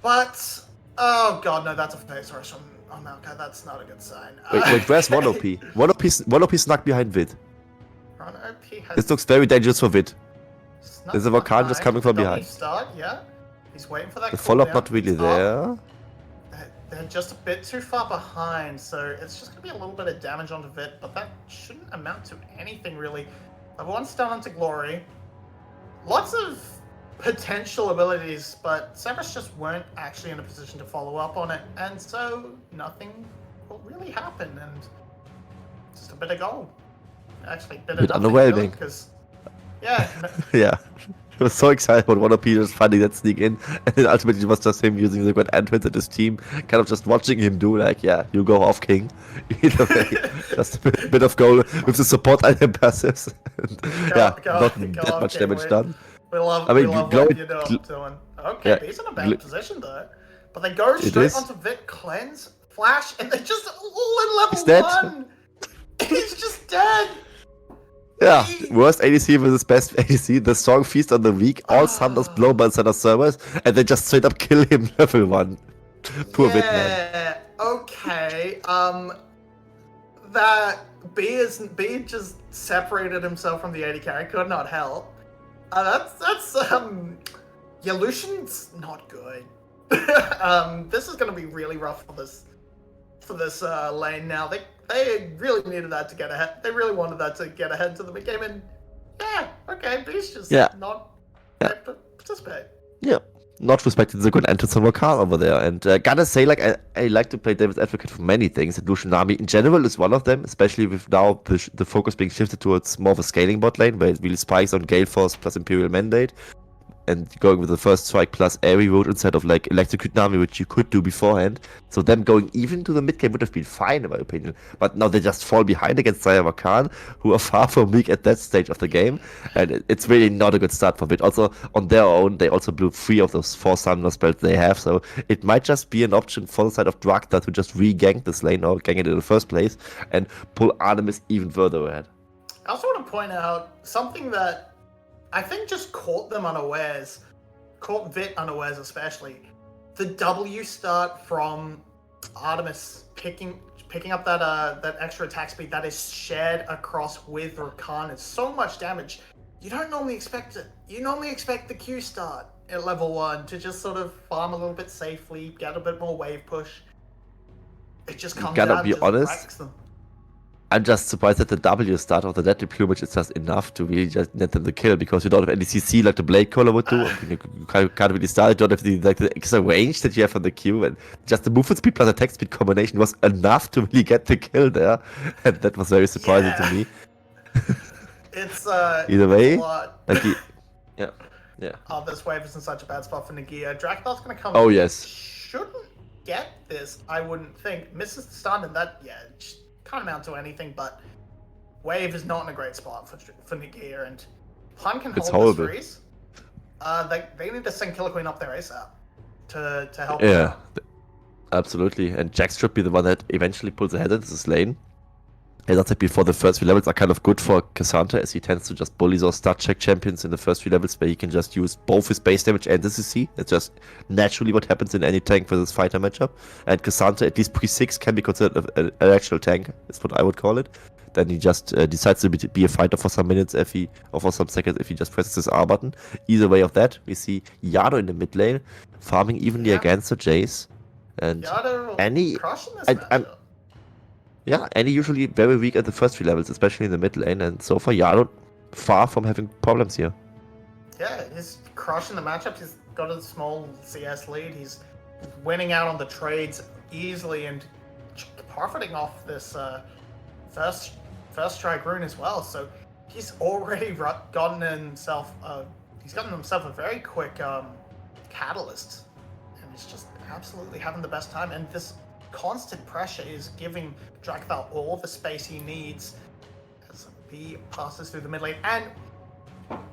But oh god, no, that's a face rush on Malka. That's not a good sign. Wait, where's 1OP? 1OP snuck behind Vid. 1OP has. This looks very dangerous for Vid. snuck There's a Volcan just coming from the behind. Start, yeah. He's waiting for that. The follow-up not really there. They're just a bit too far behind, so it's just going to be a little bit of damage onto Vit, but that shouldn't amount to anything really. Level 1 stun onto Glory. Lots of potential abilities, but Cerberus just weren't actually in a position to follow up on it, and so nothing will really happen, and just a bit of gold. Actually, a bit of underwhelming. Because, yeah. Yeah. I was so excited about 1OP just finding that sneak in, and then ultimately it was just him using the good entrance at his team, kind of just watching him do like, yeah, you go off king. Either way, just a bit of goal with the support item passives. Not that much damage done. We love what you're doing. Okay, yeah, he's in a bad position though. But they go straight onto Vic Cleanse, Flash, and they're just all in level 1! He's just dead! Yeah, worst ADC versus best ADC, the strong feast on the week, all Sunders blow by instead of Cerberus, and they just straight up kill him level 1. Poor Vidman. Yeah, okay, that B just separated himself from the AD carry, could not help. Yeah, Lucian's not good. This is gonna be really rough for this lane now. They really needed that to get ahead. They really wanted that to get ahead to the mid game, and yeah, okay, B's just not participate. Yeah, not respected the good entrance on Volcan over there, and gotta say, like I like to play devil's advocate for many things, and Lucianami in general is one of them, especially with now the focus being shifted towards more of a scaling bot lane, where it really spikes on Gale Force plus Imperial Mandate, and going with the first strike plus Airy route instead of like Electrocute Nami, which you could do beforehand. So them going even to the mid game would have been fine in my opinion. But now they just fall behind against Saya Volcan, who are far from weak at that stage of the game. And it's really not a good start for Bit. Also, on their own, they also blew 3 of those 4 summoner spells they have. So it might just be an option for the side of Draktar to just re-gank this lane or gang it in the first place and pull Artemis even further ahead. I also want to point out something that I think just caught them unawares, caught Vit unawares especially. The W start from Artemis picking up that extra attack speed that is shared across with Rakan is so much damage. You don't normally expect it. You normally expect the Q start at level 1 to just sort of farm a little bit safely, get a bit more wave push. It just comes out and just wrecks them. I'm just surprised that the W start of the Deadly Plumage is just enough to really just net them the kill, because you don't have any CC like the Blade Caller would do. You can't really start, you don't have the extra range that you have on the Q, and just the movement speed plus attack speed combination was enough to really get the kill there, and that was very surprising to me. It's either way, a lot. like yeah. Oh, this wave is in such a bad spot for Nagia. Draktar's gonna come. Oh yes. Shouldn't get this, I wouldn't think. Misses the stun, and that can't amount to anything, but wave is not in a great spot for Nagia, and Hun can hold this freeze. They need to send Killer Queen up there ASAP to help. Yeah, absolutely. And Jax should be the one that eventually pulls ahead into this lane. As I said before, the first 3 levels are kind of good for Cassandra, as he tends to just bully those stat check champions in the first 3 levels, where he can just use both his base damage and the CC. That's just naturally what happens in any tank versus fighter matchup. And Cassandra, at least pre-6, can be considered an actual tank, is what I would call it. Then he just decides to be a fighter for some minutes or for some seconds if he just presses his R button. Either way of that, we see Yano in the mid lane, farming evenly against the Jace. And Annie usually very weak at the first 3 levels, especially in the mid lane, and so far Yano far from having problems here. Yeah, he's crushing the matchups. He's got a small CS lead. He's winning out on the trades easily and profiting off this first strike rune as well. So he's already gotten himself a very quick catalyst, and he's just absolutely having the best time. And this constant pressure is giving Draktar all the space he needs as he passes through the mid lane. And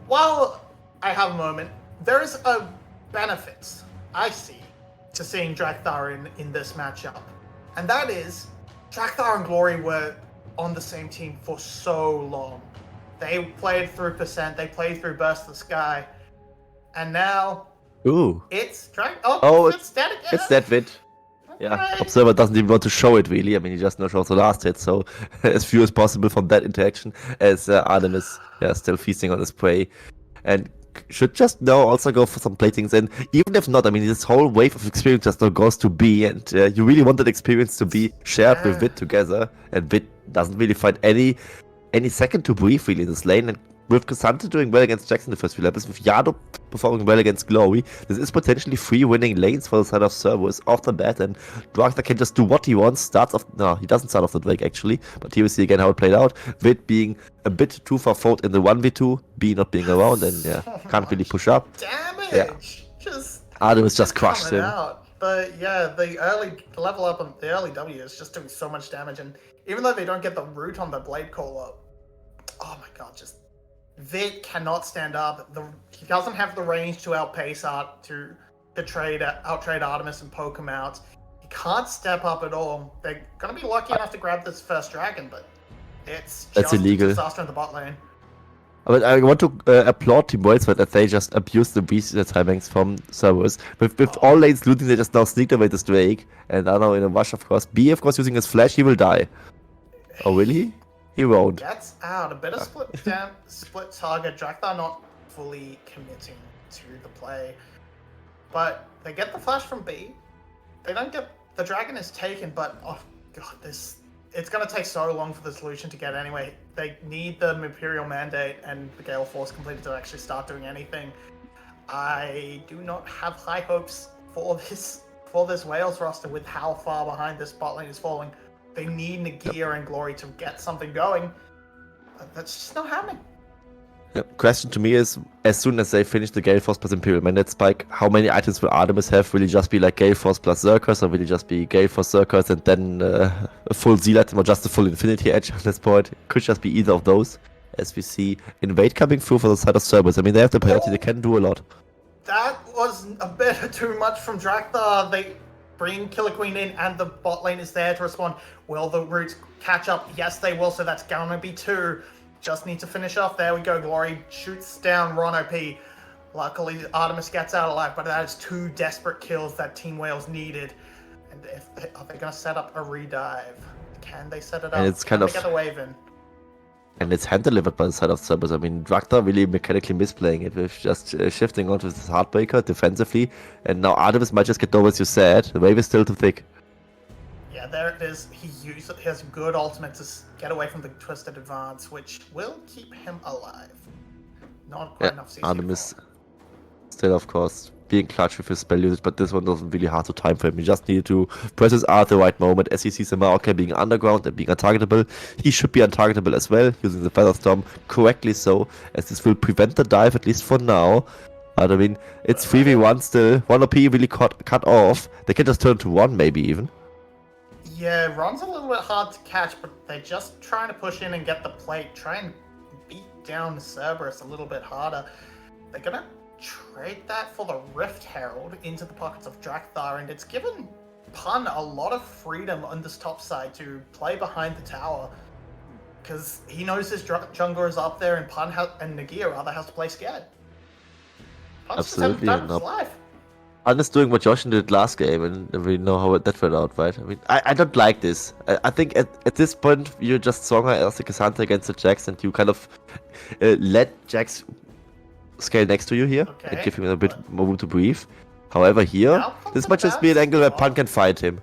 while I have a moment, there is a benefit I see to seeing Draktar in this matchup. And that is, Draktar and Glory were on the same team for so long. They played through Percent, they played through Burst the Sky, and now Ooh. It's Dragon. Oh, Oh, it's static. it's that vid. Yeah, Okay. Observer doesn't even want to show it really. I mean, he just now shows the last hit, so as few as possible from that interaction, as Adam is still feasting on his prey, and should just now also go for some platings. And even if not, I mean, this whole wave of experience just now goes to B, and you really want that experience to be shared with Vid together, and Vid doesn't really find any second to breathe really in this lane. And with Cassandra doing well against Jackson the first few levels, with Yado performing well against Glory, this is potentially 3 winning lanes for the side of Cerberus off the bat, and Dragster can just do what he wants. No, he doesn't start off the Drake actually, but here we see again how it played out. Vid being a bit too far forward in the 1v2, B not being around, and can't really push up. Damage! Yeah. Just Adam is just crushed him. But yeah, the level up on the early W is just doing so much damage, and even though they don't get the root on the blade call up, oh my god, just Vid cannot stand up. He doesn't have the range to outpace to out-trade Artemis and poke him out. He can't step up at all. They're gonna be lucky enough to grab this first dragon, but that's illegal. A disaster in the bot lane. But I want to applaud Team Boys that they just abused the VCS timings from Cerberus. With all lanes looting, they just now sneaked away this Drake. And I know in a rush, of course. B, of course, using his flash, he will die. Oh, will he? He won't. Gets out. A bit of split target. Drakthar not fully committing to the play. But they get the flash from B. They don't get... The dragon is taken, but... Oh, God, it's going to take so long for the solution to get anyway. They need the Imperial Mandate and the Gale Force completed to actually start doing anything. I do not have high hopes for this Wales roster with how far behind this bot lane is falling. They need Nagia and Glory to get something going. That's just not happening. Question to me is, as soon as they finish the Gale Force plus Imperial Mandate spike, how many items will Artemis have? Will it just be like Gale Force plus Zerkers, or will it just be Gale Force Zerkers and then a full Zeal item, or just a full Infinity Edge at this point? It could just be either of those, as we see Invade coming through for the side of Cerberus. I mean, they have the priority, they can do a lot. That was a bit too much from Drakthar. They bring Killer Queen in and the bot lane is there to respond. Will the roots catch up? Yes, they will, so that's gonna be 2. Just need to finish off. There we go. Glory shoots down Ron OP. Luckily, Artemis gets out alive, but that is 2 desperate kills that Team Wales needed. And are they going to set up a redive? Can they set it up? And it's kind of get the wave in? And it's hand-delivered by the side of Cerberus. I mean, Drakthar really mechanically misplaying it with just shifting onto this Heartbreaker defensively. And now Artemis might just get over, as you said. The wave is still too thick. Yeah, there it is. He has good ultimate to get away from the Twisted Advance, which will keep him alive. Not quite enough CC. Artemis still, of course, being clutch with his spell usage, but this one wasn't really hard to time for him. He just needed to press his R at the right moment. As he sees the Maokai being underground and being untargetable, he should be untargetable as well, using the Feather Storm correctly so, as this will prevent the dive, at least for now. But I mean, it's 3v1 still. 1 OP really cut off. They can just turn to 1 maybe even. Yeah, Ron's a little bit hard to catch, but they're just trying to push in and get the plate. Try and beat down Cerberus a little bit harder. They're going to trade that for the Rift Herald into the pockets of Drakthar, and it's given Pun a lot of freedom on this top side to play behind the tower. Because he knows his jungler is up there, and Pun and Nagia rather has to play scared. Pun's Absolutely. just having the time of his life. I'm just doing what Joshin did last game, and we know how that went out, right? I mean, I don't like this. I think at this point, you're just stronger as the Cassandra against the Jax, and you kind of let Jax scale next to you here, and give him a bit more room to breathe. However, here, this might just be an angle where Pun can fight him.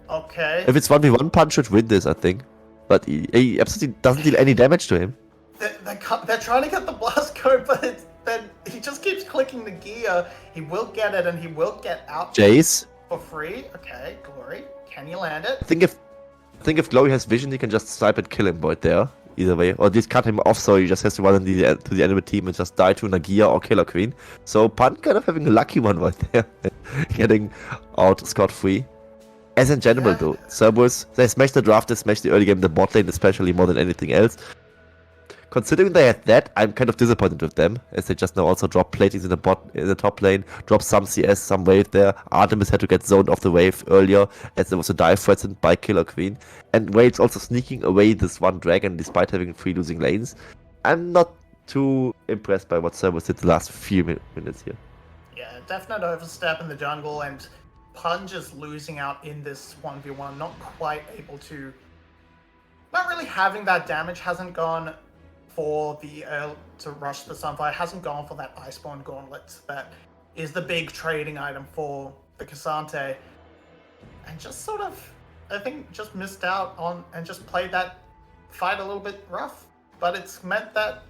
Okay. If it's 1v1, Pun should win this, I think. But he absolutely doesn't deal any damage to him. They're trying to get the blast code, but then he just keeps clicking the gear. He will get it, and he will get out. Jace for free. Okay, Glory, can you land it? I think if Glory has vision, he can just snipe and kill him right there. Either way, or just cut him off, so he just has to run to the enemy team and just die to Nagia or Killer Queen. So Pun kind of having a lucky one right there, getting out scot-free. As in general, though, Cerberus, they smashed the draft, they smashed the early game, the bot lane especially more than anything else. Considering they had that, I'm kind of disappointed with them, as they just now also drop platings in the top lane, drop some CS, some wave there. Artemis had to get zoned off the wave earlier, as there was a dive threatened by Killer Queen. And Wade's also sneaking away this one dragon, despite having 3 losing lanes. I'm not too impressed by what Cerberus did the last few minutes here. Yeah, definite overstep in the jungle, and Pun just losing out in this 1v1, not quite able to... Not really having that damage, hasn't gone for the to rush the Sunfire, hasn't gone for that Iceborne Gauntlet that is the big trading item for the Cassante, and just sort of, I think, just missed out on and just played that fight a little bit rough. But it's meant that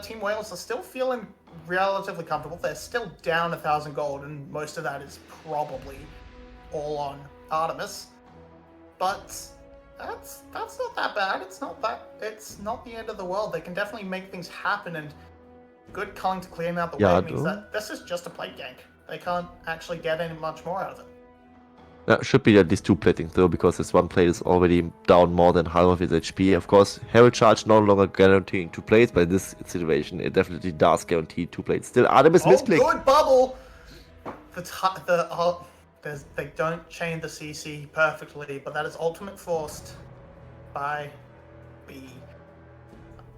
Team Wales are still feeling relatively comfortable. They're still down 1,000 gold, and most of that is probably all on Artemis. But that's not that bad. It's not the end of the world. They can definitely make things happen, and good culling to clear out the wave means that this is just a plate gank. They can't actually get any much more out of it. Should be at least 2 plating though, because this one plate is already down more than half of his HP. Of course, Herald Charge no longer guaranteeing 2 plates, but in this situation, it definitely does guarantee 2 plates. Still, Artemis misclick. Good bubble! They don't chain the CC perfectly, but that is ultimate forced by B.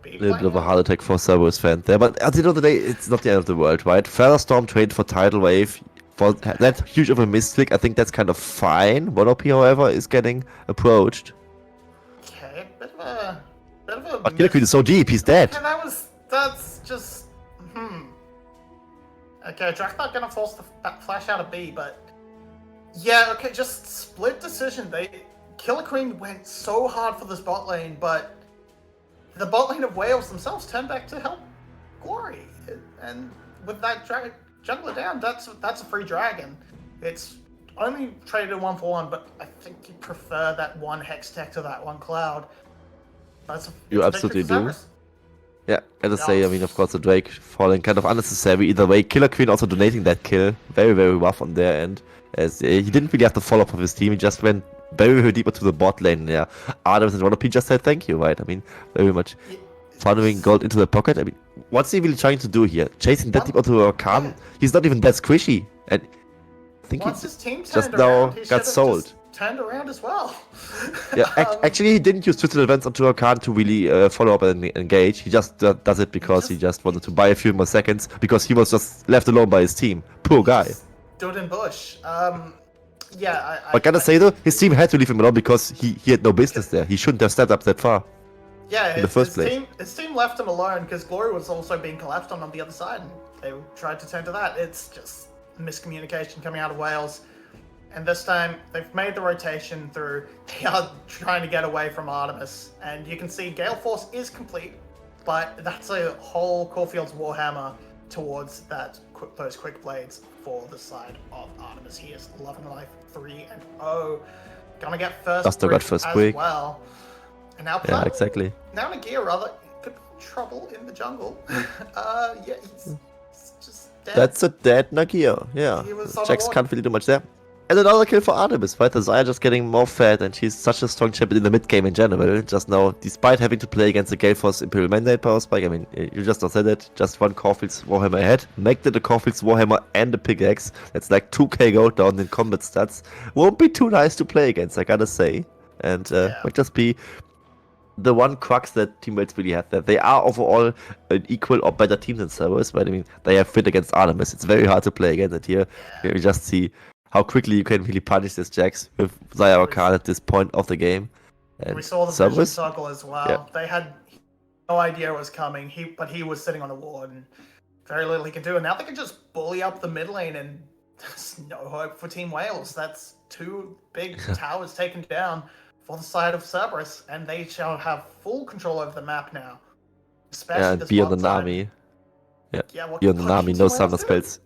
A little bit of a heart attack for Cerberus fan there, but at the end of the day, it's not the end of the world, right? Featherstorm traded for Tidal Wave. For that huge of a misclick, I think that's kind of fine. One however, is getting approached. Okay, bit of a But Killer Queen is so deep, he's dead. Okay, that's just Okay, Drakthar gonna force the flash out of B, but yeah, okay, just split decision. Killer Queen went so hard for this bot lane, but the bot lane of Wales themselves turned back to help Glory, and with that jungler down, that's a free dragon. It's only traded 1-for-1, but I think you prefer that one Hex Tech to that one Cloud. You absolutely do. Yeah, gotta say, I mean, of course, the Drake falling kind of unnecessary either way. Killer Queen also donating that kill. Very, very rough on their end. As he didn't really have to follow up with his team, he just went very, very deeper to the bot lane. Yeah, Artemis and 1OP just said thank you, right? I mean, very much funneling gold into the pocket. I mean, what's he really trying to do here? Chasing that deep onto a Khan? Yeah. He's not even that squishy. And I think once his team just now got sold. Turned around as well. Yeah, actually, he didn't use Twitter events onto a Khan to really follow up and engage. He just does it because he just wanted to buy a few more seconds because he was just left alone by his team. Poor guy. Stood in bush. Yeah, I gotta say though, his team had to leave him alone because he had no business there. He shouldn't have stepped up that far. Yeah, in the first place. His team left him alone because Glory was also being collapsed on the other side, and they tried to turn to that. It's just miscommunication coming out of Wales. And this time, they've made the rotation through. They are trying to get away from Artemis. And you can see Gale Force is complete, but that's a whole Caulfield's Warhammer towards those quick blades for the side of Artemis. He is Love and Life 3-0. Gonna get first quick as well. And now yeah, exactly. Now Nagia, rather, could be trouble in the jungle. Yeah, he's just dead. That's a dead Nagia, yeah. Jax can't really do much there. And another kill for Artemis, right? Zaya just getting more fat, and she's such a strong champion in the mid game in general. Just now, despite having to play against the Gale Force Imperial Mandate Power Spike, I mean, you just said it, just one Caulfield's Warhammer ahead. Make it a Caulfield's Warhammer and a pickaxe. That's like 2k gold down in combat stats. Won't be too nice to play against, I gotta say. And might just be the one crux that teammates really have there. They are overall an equal or better team than Cerberus, but I mean, they have fit against Artemis. It's very hard to play against it here. You just see how quickly you can really punish this Jax with Zaya or Khan at this point of the game. And we saw the vision circle as well. Yeah. They had no idea it was coming, but he was sitting on a ward, and very little he can do. And now they can just bully up the mid lane, and there's no hope for Team Wales. That's 2 big towers taken down for the side of Cerberus, and they shall have full control over the map now. Especially this beyond the Nami. Yeah, beyond the Nami, no summoner spells.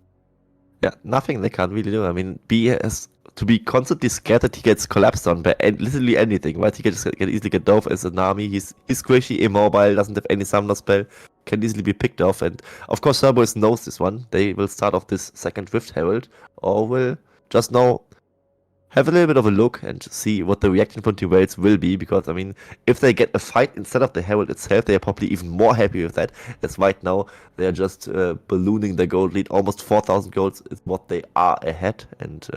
Yeah, nothing they can't really do. I mean, B has to be constantly scared that he gets collapsed on by literally anything, right? He can easily get off as a Nami. He's squishy, immobile, doesn't have any summoner spell, can easily be picked off. And of course, Cerberus knows this one. They will start off this second Rift Herald, or will just now have a little bit of a look and see what the reaction from Team Wales will be, because, I mean, if they get a fight instead of the Herald itself, they are probably even more happy with that, as right now they are just ballooning their gold lead. Almost 4,000 golds is what they are ahead, and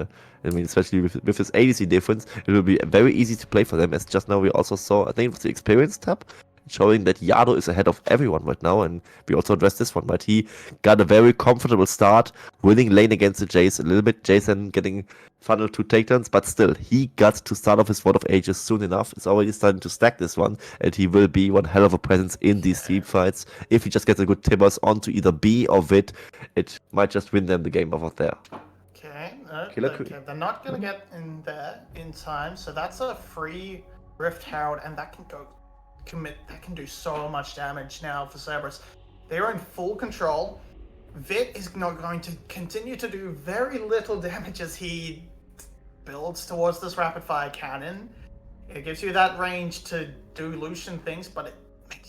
I mean, especially with this ADC difference, it will be very easy to play for them, as just now we also saw, I think it was the experience tab, showing that Yado is ahead of everyone right now, and we also addressed this one, right? He got a very comfortable start, winning lane against the Jace a little bit, Jason getting funneled 2 takedowns, but still, he got to start off his Word of Ages soon enough. It's already starting to stack this one, and he will be one hell of a presence in these team fights. If he just gets a good Tibbers onto either B or Vid, it might just win them the game over there. Okay, they're not going to get in there in time, so that's a free Rift Herald, and that can do so much damage now for Cerberus. They're in full control. Vit is not going to continue to do very little damage as he builds towards this rapid fire cannon. It gives you that range to do Lucian things, but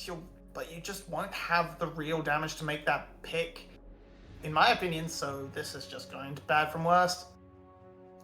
you just won't have the real damage to make that pick, in my opinion. So this is just going bad from worst.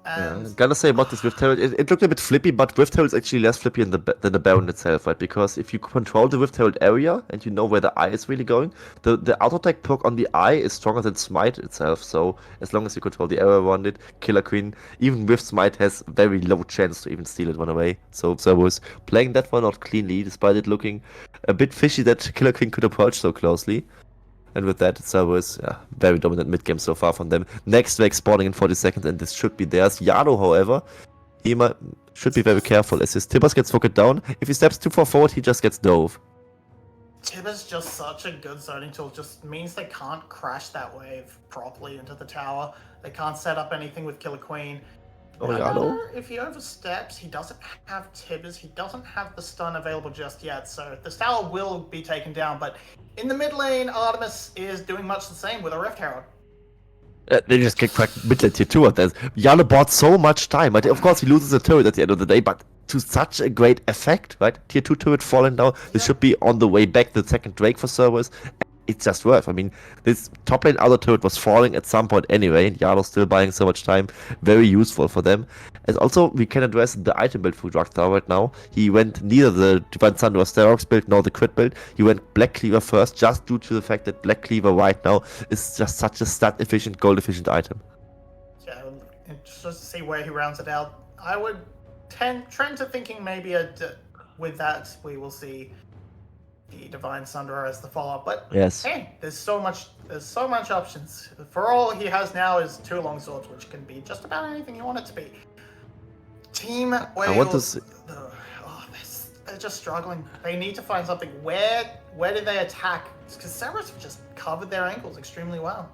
And yeah, gotta say about this Rift Herald, it looked a bit flippy, but Rift Herald is actually less flippy than the Baron itself, right? Because if you control the Rift Herald area and you know where the eye is really going, the auto attack perk on the eye is stronger than Smite itself. So as long as you control the area around it, Killer Queen, even with Smite, has very low chance to even steal it one away. So Cerberus playing that one out cleanly, despite it looking a bit fishy that Killer Queen could approach so closely. And with that, Cerberus, very dominant mid-game so far from them. Next wave spawning in 40 seconds, and this should be theirs. Yado, however, he should be very careful as his Tibbers gets focused down. If he steps too far forward, he just gets dove. Tibber's just such a good zoning tool, just means they can't crash that wave properly into the tower. They can't set up anything with Killer Queen. Oh, Yado? If he oversteps, he doesn't have Tibbers, he doesn't have the stun available just yet, so the tower will be taken down, but in the mid lane, Artemis is doing much the same with a Rift Herald. They just get cracked mid lane tier 2 of that. Yado bought so much time, but of course he loses the turret at the end of the day, but to such a great effect, right? Tier 2 turret falling down, this should be on the way back, the second Drake for Cerberus. It's just worth. I mean, this top lane other turret was falling at some point anyway, and Yado still buying so much time. Very useful for them. As also, we can address the item build for Drugthar right now. He went neither the Divine Thunder or Sterox build nor the crit build. He went Black Cleaver first, just due to the fact that Black Cleaver right now is just such a stat efficient, gold efficient item. Yeah, just to see where he rounds it out. I would trend to thinking maybe with that we will see the Divine Sunderer as the follow-up, but yes, hey, there's so much options. For all he has now is 2 long swords, which can be just about anything you want it to be. Team Wales, they're just struggling. They need to find something. Where do they attack? Because Cerberus just covered their ankles extremely well.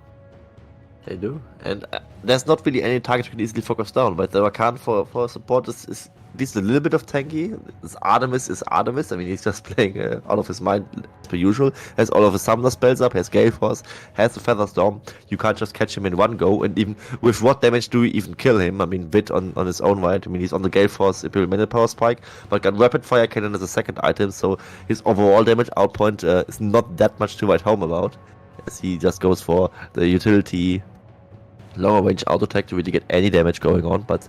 They do, and there's not really any target you can easily focus down, but the Rakan for support is at least a little bit of tanky. This Artemis is Artemis. I mean, he's just playing out of his mind as per usual. Has all of his summoner spells up, has Gale Force, has the Feather Storm. You can't just catch him in one go, and even with what damage do you even kill him? I mean, Vit on his own right. I mean, he's on the Gale Force Imperial Mana Power Spike, but got Rapid Fire Cannon as a second item, so his overall damage outpoint is not that much to write home about, as he just goes for the utility longer range auto attack to really get any damage going on, but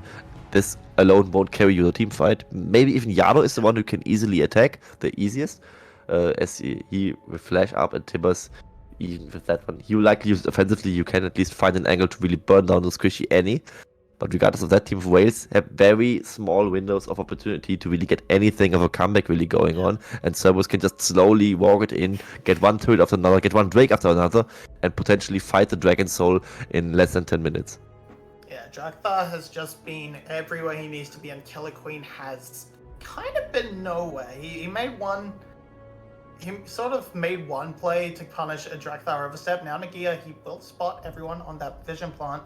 this alone won't carry you the team fight. Maybe even Yado is the one who can easily attack the easiest, as he with flash up and Tibbers, even with that one, you likely use it offensively, you can at least find an angle to really burn down the squishy Annie. But regardless of that, Team of Wales have very small windows of opportunity to really get anything of a comeback really going on, and Cerberus can just slowly walk it in, get one turret after another, get one Drake after another, and potentially fight the Dragon Soul in less than 10 minutes. Yeah, Drugthar has just been everywhere he needs to be, and Killer Queen has kind of been nowhere. He sort of made one play to punish a Drugthar overstep. Now Nagia, he will spot everyone on that vision plant,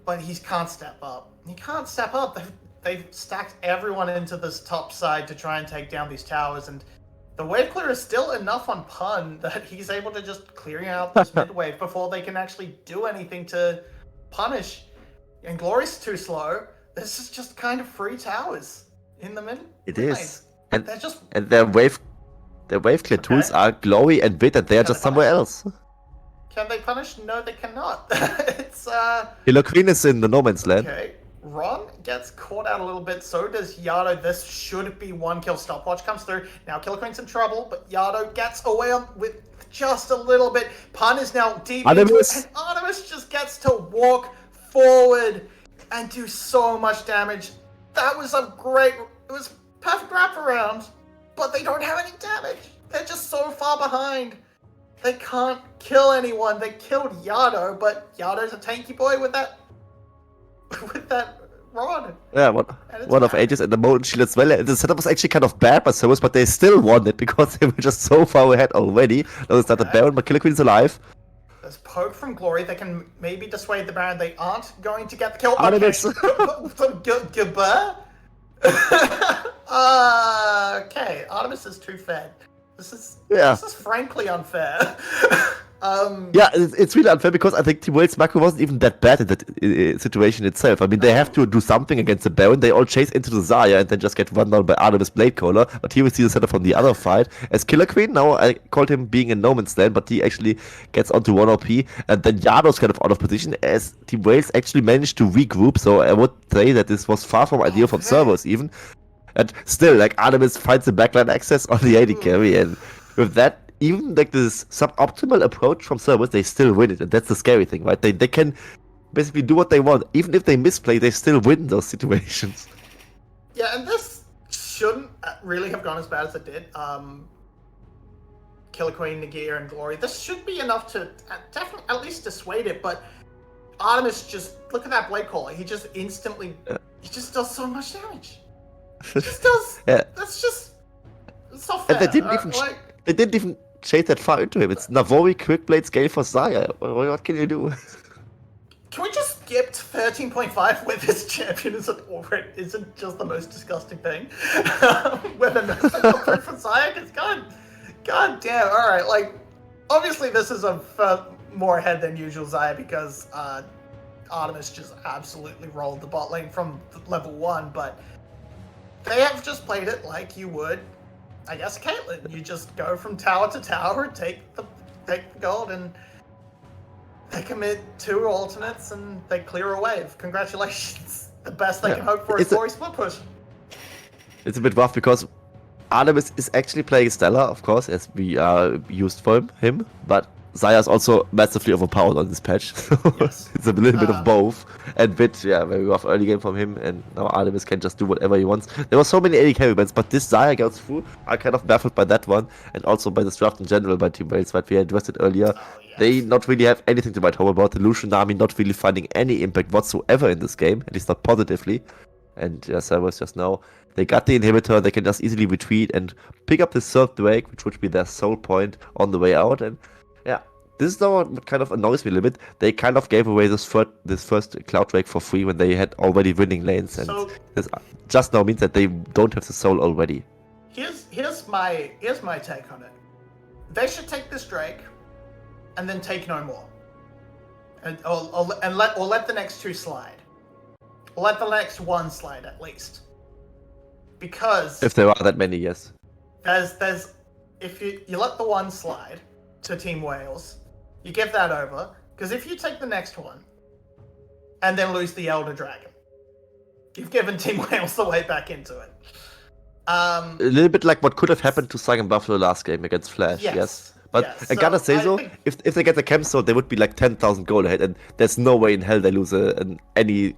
but he can't step up. He can't step up. They've stacked everyone into this top side to try and take down these towers, and the wave clear is still enough on Pun that he's able to just clearing out this mid wave before they can actually do anything to punish. And Glory's too slow. This is just kind of free towers in the mid. It is. And they're just... And their wave clear tools are Glory and Vit, and they are just somewhere else. Can they punish? No, they cannot. It's Killer Queen is in the no man's land. Okay. Ron gets caught out a little bit, so does Yado. This should be 1 kill. Stopwatch comes through. Now Killer Queen's in trouble, but Yado gets away with just a little bit. Pun is now deep into it, and Artemis just gets to walk forward and do so much damage. That was it was perfect wraparound. but they don't have any damage. They're just so far behind. They can't kill anyone. They killed Yado, but Yado's a tanky boy with that rod. Yeah, one of ages and the Molten Shield as well. The setup was actually kind of bad by Cerberus, but they still won it because they were just so far ahead already. Now it's not the Baron, but Killer Queen's alive. There's poke from Glory. They can maybe dissuade the Baron. They aren't going to get the kill. Artemis. Gabba? Okay, Artemis is too fed. This is frankly unfair. Yeah, it's really unfair because I think Team Wales' macro wasn't even that bad in that situation itself. I mean, they have to do something against the Baron. They all chase into the Zarya and then just get run down by Artemis Blade Caller. But here we see the setup from the other fight. As Killer Queen, now I called him being in no man's land, but he actually gets onto 1 OP. And then Yado's kind of out of position as Team Wales actually managed to regroup. So I would say that this was far from ideal from Cerberus even. And still, like, Artemis finds the backline access on the AD carry. And with that, even like this suboptimal approach from Cerberus, they still win it, and that's the scary thing, right? They can basically do what they want. Even if they misplay, they still win those situations. Yeah, and this shouldn't really have gone as bad as it did. Killer Queen, Nagia, and Glory. This should be enough to definitely at least dissuade it, but Artemis just, look at that Blade Caller. He just instantly, he just does so much damage. He just does, that's just, it's not fair. And they didn't even chase that far into him. It's Navori Quick Blade scale for Zarya. What can you do? Can we just skip to 13.5 where this champion isn't just the most disgusting thing? Where the nurse for Zarya? Because god damn, alright, like, obviously this is more ahead than usual Zarya because Artemis just absolutely rolled the bot lane from level 1, but they have just played it like you would, I guess, Caitlyn. You just go from tower to tower, take the gold, and they commit 2 alternates and they clear a wave. Congratulations. The best they can hope for is Glory split push. It's a bit rough because Artemis is actually playing Stella, of course, as we are used for him, but Zarya is also massively overpowered on this patch. Yes. It's a little bit of both. And very rough early game from him, and now Artemis can just do whatever he wants. There were so many AD carry bans, but this Zarya goes through. I'm kind of baffled by that one, and also by this draft in general by Team Wales, but we addressed it earlier. They not really have anything to write home about. The Lucian army not really finding any impact whatsoever in this game, at least not positively. And Cerberus just now, they got the inhibitor, they can just easily retreat and pick up the 3rd Drake, which would be their sole point on the way out. And this is now what kind of annoys me a little bit. They kind of gave away this first Cloud Drake for free when they had already winning lanes, and this just now means that they don't have the soul already. Here's my take on it. They should take this Drake, and then take no more, and let the next 2 slide. Let the next 1 slide at least, because if there are that many, yes. There's if you let the 1 slide to Team Wales. You give that over, because if you take the next one and then lose the Elder Dragon, you've given Team Wales the way back into it. A little bit like what could have happened to Sagan Buffalo last game against Flash, yes. But I gotta say though, if they get the Chem Sword, they would be like 10,000 gold ahead, and there's no way in hell they lose any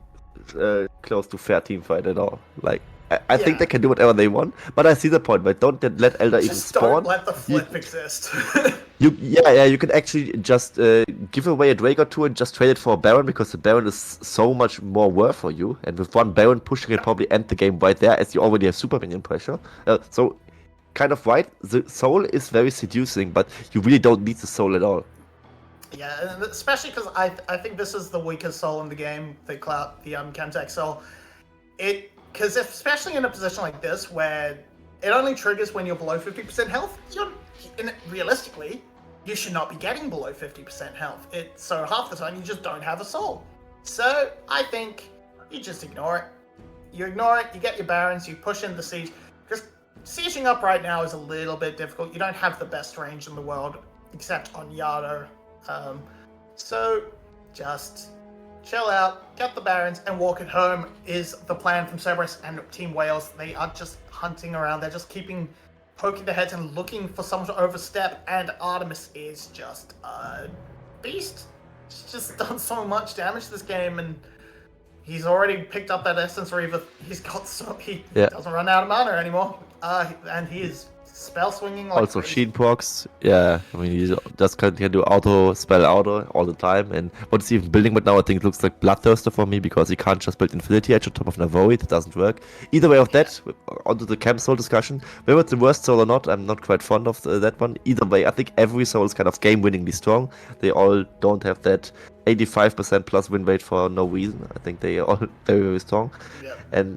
close to fair team fight at all. Like, I think they can do whatever they want, but I see the point, but don't let Elder even spawn. Don't let the flip exist. You can actually just give away a Drake or 2 and just trade it for a Baron, because the Baron is so much more worth for you, and with 1 Baron pushing it probably end the game right there, as you already have super minion pressure. So, kind of right, the soul is very seducing, but you really don't need the soul at all. Yeah, especially because I think this is the weakest soul in the game, the Chemtech soul. Because especially in a position like this, where it only triggers when you're below 50% health, realistically, you should not be getting below 50% health. So half the time, you just don't have a soul. So I think you just ignore it. You ignore it, you get your Barons, you push in the siege. Because sieging up right now is a little bit difficult. You don't have the best range in the world, except on Yado. So just chill out, get the Barons, and walk it home is the plan from Cerberus and Team Wales. They are just hunting around. They're just poking their heads and looking for someone to overstep, and Artemis is just a beast. She's just done so much damage this game, and He's already picked up that Essence Reaver. He's got he Yeah. doesn't run out of mana anymore. And he is spell swinging like Also crazy. Sheen procs, yeah, I mean you just can do auto spell auto all the time, and what it's even building right now I think it looks like Bloodthirster for me, because you can't just build Infinity Edge on top of a Void, it doesn't work. Either way of that, onto the Camp Soul discussion, whether it's the worst soul or not, I'm not quite fond of that one. Either way, I think every soul is kind of game-winningly strong. They all don't have that 85% plus win rate for no reason. I think they are all very, very strong. Yeah. And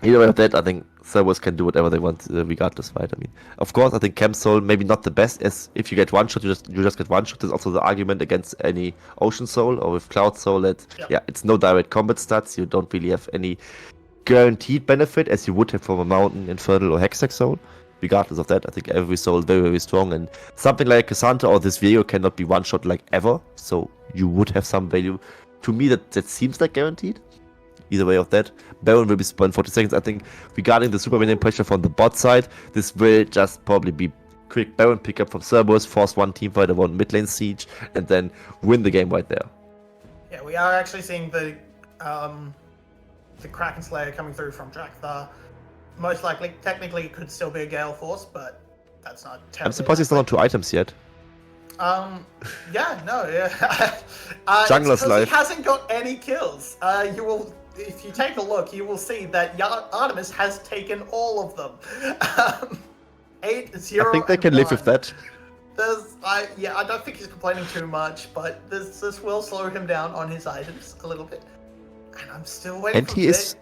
either way of that, I think Cerberus can do whatever they want, regardless, right? I mean, of course, I think Camp Soul maybe not the best, as if you get one shot, you just get one shot. There's also the argument against any Ocean Soul or with Cloud Soul that it's no direct combat stats. You don't really have any guaranteed benefit as you would have from a Mountain, Infernal, or Hextech Soul. Regardless of that, I think every soul is very, very strong, and something like Cassandra or this Viego cannot be one shot like ever. So you would have some value. To me, that seems like guaranteed. Either way of that, Baron will be spent 40 seconds. I think regarding the super winning pressure from the bot side, this will just probably be quick Baron pickup from Cerberus, force one teamfighter, one mid lane siege, and then win the game right there. Yeah, we are actually seeing the Kraken Slayer coming through from Drakthar. Most likely, technically, it could still be a Gale Force, but that's not terribly. I'm surprised he's not on 2 items yet. Jungler's life. He hasn't got any kills. If you take a look, you will see that Artemis has taken all of them. 8, 0, I think they can live with that. I don't think he's complaining too much, but this will slow him down on his items a little bit. And I'm still waiting. And he is.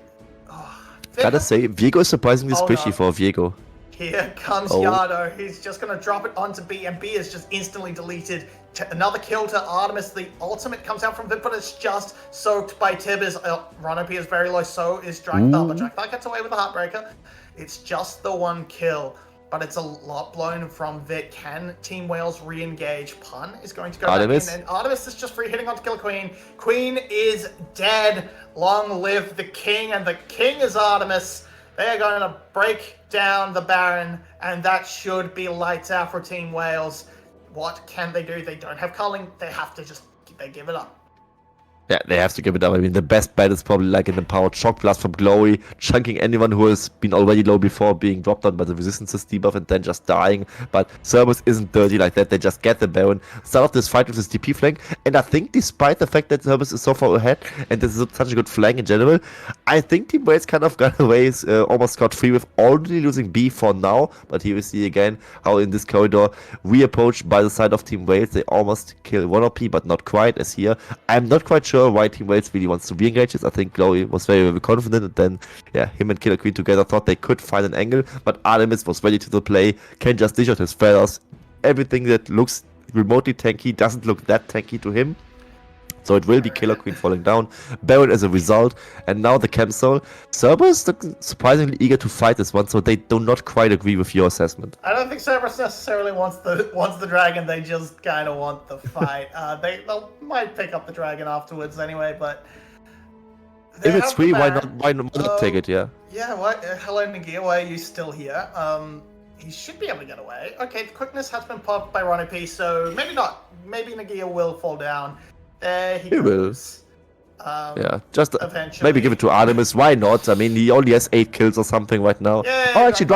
Gotta say, Viego is surprisingly squishy for Viego. Here comes Yado. He's just going to drop it onto B, and B is just instantly deleted. Another kill to Artemis. The ultimate comes out from Vip, but it's just soaked by Tibbers. Ronopi is very low, so is Drakthar, but Drakthar gets away with the Heartbreaker. It's just the one kill, but it's a lot blown from Vit. Can Team Wales re-engage? Pun is going to go Artemis. back in, and Artemis is just free hitting onto kill Queen. Queen is dead. Long live the King, and the King is Artemis. They are going to break down the Baron, and that should be lights out for Team Wales. What can they do? They don't have culling. They have to they give it up. Yeah, they have to give it up. I mean, the best bet is probably like an empowered shock blast from Glory, chunking anyone who has been already low before, being dropped down by the resistances debuff and then just dying. But Cerberus isn't dirty like that. They just get the Baron, start off this fight with this DP flank, and I think despite the fact that Cerberus is so far ahead, and this is such a good flank in general, I think Team Wales kind of got away, almost got free with already losing B for now. But here we see again how in this corridor, re-approached by the side of Team Wales, they almost kill one OP, but not quite as here. I'm not quite sure why Team Wales really wants to re-engage this. I think Glory was very, very confident, and then, yeah, him and Killer Queen together thought they could find an angle, but Artemis was ready to the play, can just dish out his feathers. Everything that looks remotely tanky doesn't look that tanky to him. So it will be Killer Queen falling down, Baron as a result, and now the Camp Soul. Cerberus look surprisingly eager to fight this one, so they do not quite agree with your assessment. I don't think Cerberus necessarily wants the dragon. They just kind of want the fight. They might pick up the dragon afterwards anyway, but if it's free, why not take it? Yeah. Yeah. What? Hello, Nagia. Why are you still here? He should be able to get away. Okay, the quickness has been popped by Ronopi, so maybe not. Maybe Nagia will fall down. There he goes. Yeah, just eventually. Maybe give it to Artemis. Why not? I mean, he only has 8 kills or something right now. Yeah, oh, actually,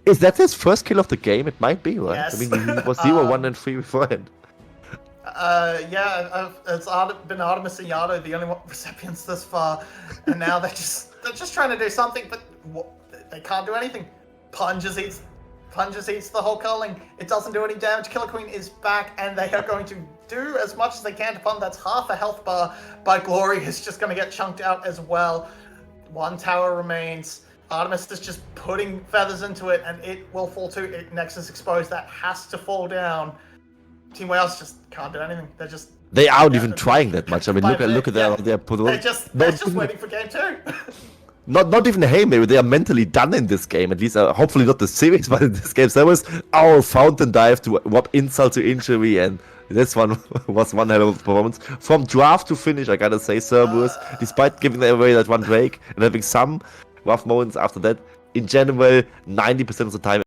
is that his first kill of the game? It might be, right? Yes. I mean, he was 0, 1, and 3 beforehand. It's been Artemis and Yado, the only recipients this far, and now they're just trying to do something, but they can't do anything. Punches eats the whole culling. It doesn't do any damage. Killer Queen is back, and they are going to do as much as they can to pun. That's half a health bar, but Glory is just going to get chunked out as well. 1 tower remains. Artemis is just putting feathers into it, and it will fall too. Nexus exposed. That has to fall down. Team Wales just can't do anything. They aren't even trying that much. I mean, look at their They're just waiting for game 2. Not even a Haymaker, they are mentally done in this game, at least hopefully not the series, but in this game. There was our fountain dive to whop insult to injury, and this one was one hell of a performance. From draft to finish, I gotta say, Cerberus, despite giving away that one Drake and having some rough moments after that, in general, 90% of the time,